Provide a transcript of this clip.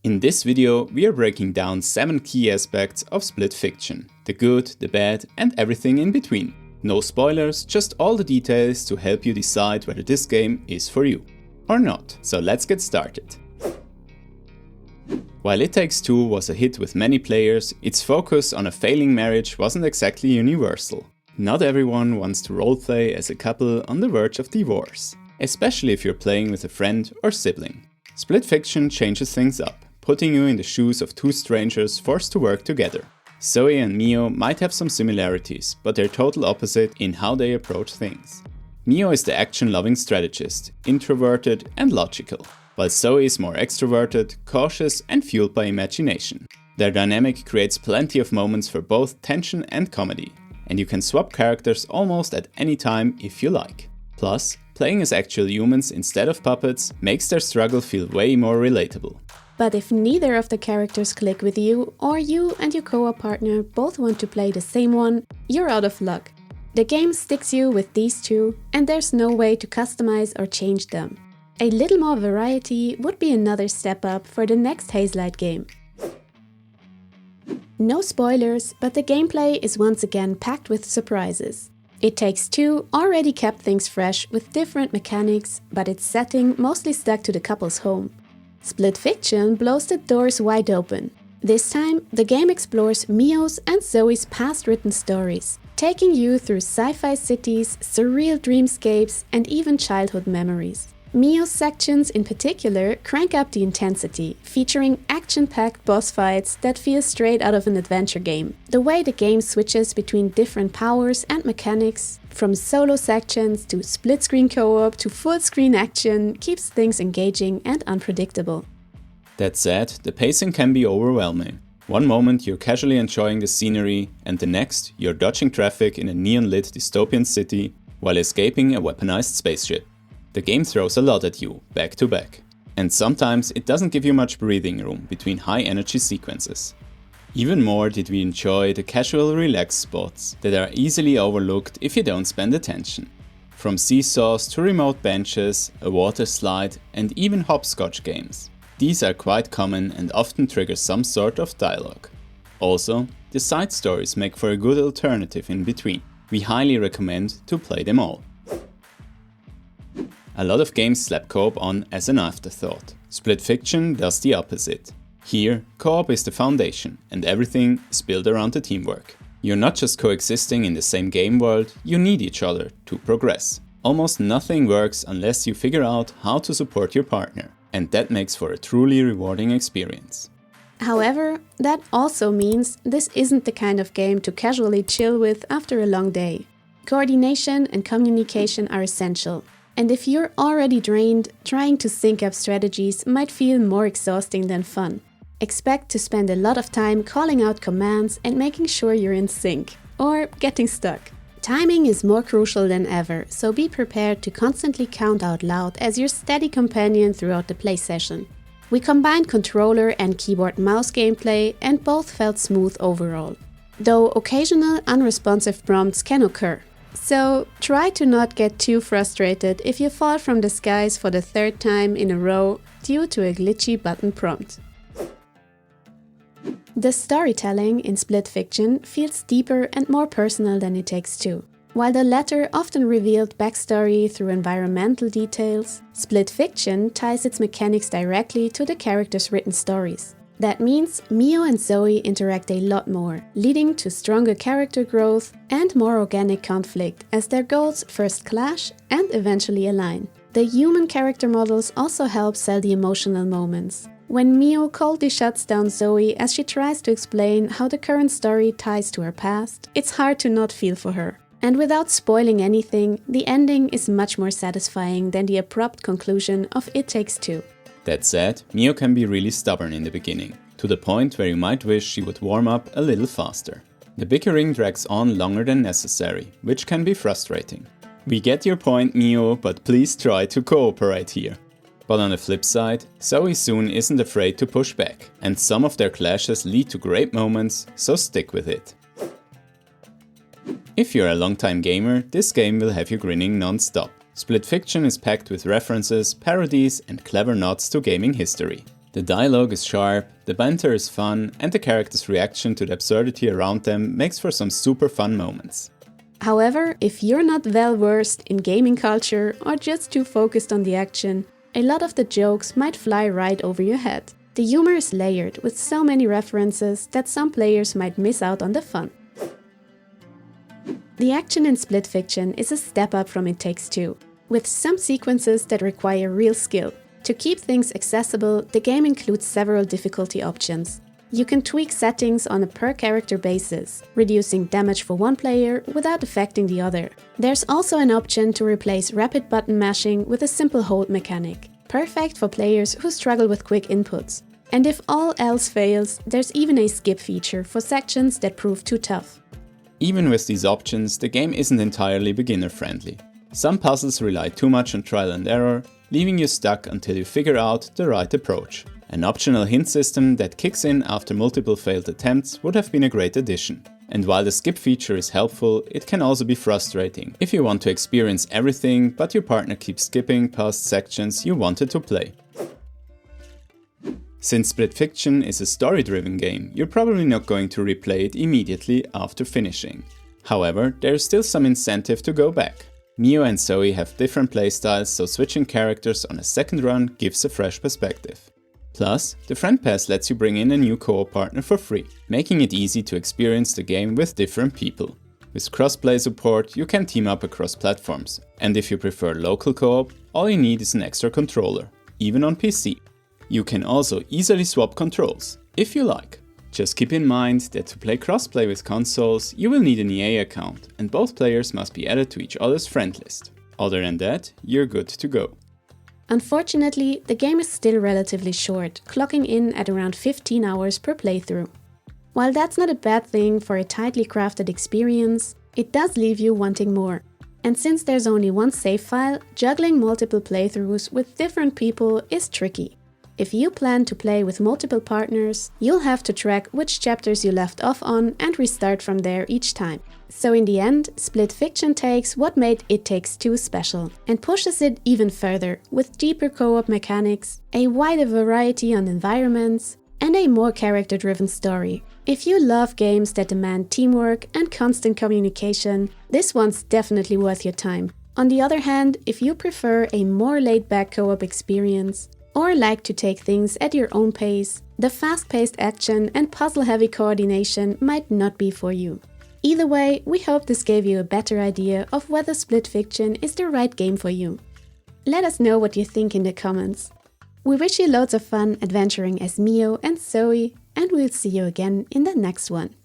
In this video, we are breaking down 7 key aspects of Split Fiction: the good, the bad, and everything in between. No spoilers, just all the details to help you decide whether this game is for you. Or not. So let's get started. While It Takes Two was a hit with many players, its focus on a failing marriage wasn't exactly universal. Not everyone wants to roleplay as a couple on the verge of divorce, especially if you're playing with a friend or sibling. Split Fiction changes things up, putting you in the shoes of two strangers forced to work together. Zoe and Mio might have some similarities, but they're total opposite in how they approach things. Mio is the action-loving strategist, introverted and logical, while Zoe is more extroverted, cautious and fueled by imagination. Their dynamic creates plenty of moments for both tension and comedy, and you can swap characters almost at any time if you like. Plus, playing as actual humans instead of puppets makes their struggle feel way more relatable. But if neither of the characters click with you, or you and your co-op partner both want to play the same one, you're out of luck. The game sticks you with these two, and there's no way to customize or change them. A little more variety would be another step up for the next Hazelight game. No spoilers, but the gameplay is once again packed with surprises. It Takes Two already kept things fresh with different mechanics, but its setting mostly stuck to the couple's home. Split Fiction blows the doors wide open. This time, the game explores Mio's and Zoe's past written stories, taking you through sci-fi cities, surreal dreamscapes, and even childhood memories. Mio's sections in particular crank up the intensity, featuring action-packed boss fights that feel straight out of an adventure game. The way the game switches between different powers and mechanics, from solo sections to split-screen co-op to full-screen action, keeps things engaging and unpredictable. That said, the pacing can be overwhelming. One moment you're casually enjoying the scenery, and the next you're dodging traffic in a neon-lit dystopian city while escaping a weaponized spaceship. The game throws a lot at you, back to back. And sometimes it doesn't give you much breathing room between high-energy sequences. Even more did we enjoy the casual relaxed spots that are easily overlooked if you don't spend attention. From seesaws to remote benches, a water slide, and even hopscotch games. These are quite common and often trigger some sort of dialogue. Also, the side stories make for a good alternative in between. We highly recommend to play them all. A lot of games slap co-op on as an afterthought. Split Fiction does the opposite. Here, co-op is the foundation, and everything is built around the teamwork. You're not just coexisting in the same game world, you need each other to progress. Almost nothing works unless you figure out how to support your partner, and that makes for a truly rewarding experience. However, that also means this isn't the kind of game to casually chill with after a long day. Coordination and communication are essential. And if you're already drained, trying to sync up strategies might feel more exhausting than fun. Expect to spend a lot of time calling out commands and making sure you're in sync, or getting stuck. Timing is more crucial than ever, so be prepared to constantly count out loud as your steady companion throughout the play session. We combined controller and keyboard mouse gameplay, and both felt smooth overall. Though occasional unresponsive prompts can occur. So try to not get too frustrated if you fall from the skies for the third time in a row due to a glitchy button prompt. The storytelling in Split Fiction feels deeper and more personal than It Takes Two. While the latter often revealed backstory through environmental details, Split Fiction ties its mechanics directly to the characters' written stories. That means Mio and Zoe interact a lot more, leading to stronger character growth and more organic conflict as their goals first clash and eventually align. The human character models also help sell the emotional moments. When Mio coldly shuts down Zoe as she tries to explain how the current story ties to her past, it's hard to not feel for her. And without spoiling anything, the ending is much more satisfying than the abrupt conclusion of It Takes Two. That said, Mio can be really stubborn in the beginning, to the point where you might wish she would warm up a little faster. The bickering drags on longer than necessary, which can be frustrating. We get your point, Mio, but please try to cooperate here. But on the flip side, Zoe soon isn't afraid to push back, and some of their clashes lead to great moments, so stick with it. If you're a longtime gamer, this game will have you grinning non-stop. Split Fiction is packed with references, parodies and clever nods to gaming history. The dialogue is sharp, the banter is fun, and the characters' reaction to the absurdity around them makes for some super fun moments. However, if you're not well versed in gaming culture or just too focused on the action, a lot of the jokes might fly right over your head. The humor is layered with so many references that some players might miss out on the fun. The action in Split Fiction is a step up from It Takes Two, with some sequences that require real skill. To keep things accessible, the game includes several difficulty options. You can tweak settings on a per-character basis, reducing damage for one player without affecting the other. There's also an option to replace rapid button mashing with a simple hold mechanic, perfect for players who struggle with quick inputs. And if all else fails, there's even a skip feature for sections that prove too tough. Even with these options, the game isn't entirely beginner-friendly. Some puzzles rely too much on trial and error, leaving you stuck until you figure out the right approach. An optional hint system that kicks in after multiple failed attempts would have been a great addition. And while the skip feature is helpful, it can also be frustrating if you want to experience everything but your partner keeps skipping past sections you wanted to play. Since Split Fiction is a story-driven game, you're probably not going to replay it immediately after finishing. However, there is still some incentive to go back. Mio and Zoe have different playstyles, so switching characters on a second run gives a fresh perspective. Plus, the Friend Pass lets you bring in a new co-op partner for free, making it easy to experience the game with different people. With cross-play support, you can team up across platforms, and if you prefer local co-op, all you need is an extra controller, even on PC. You can also easily swap controls, if you like. Just keep in mind that to play crossplay with consoles, you will need an EA account, and both players must be added to each other's friend list. Other than that, you're good to go. Unfortunately, the game is still relatively short, clocking in at around 15 hours per playthrough. While that's not a bad thing for a tightly crafted experience, it does leave you wanting more. And since there's only one save file, juggling multiple playthroughs with different people is tricky. If you plan to play with multiple partners, you'll have to track which chapters you left off on and restart from there each time. So in the end, Split Fiction takes what made It Takes Two special and pushes it even further with deeper co-op mechanics, a wider variety on environments, and a more character-driven story. If you love games that demand teamwork and constant communication, this one's definitely worth your time. On the other hand, if you prefer a more laid-back co-op experience, or like to take things at your own pace, the fast-paced action and puzzle-heavy coordination might not be for you. Either way, we hope this gave you a better idea of whether Split Fiction is the right game for you. Let us know what you think in the comments. We wish you loads of fun adventuring as Mio and Zoe, and we'll see you again in the next one.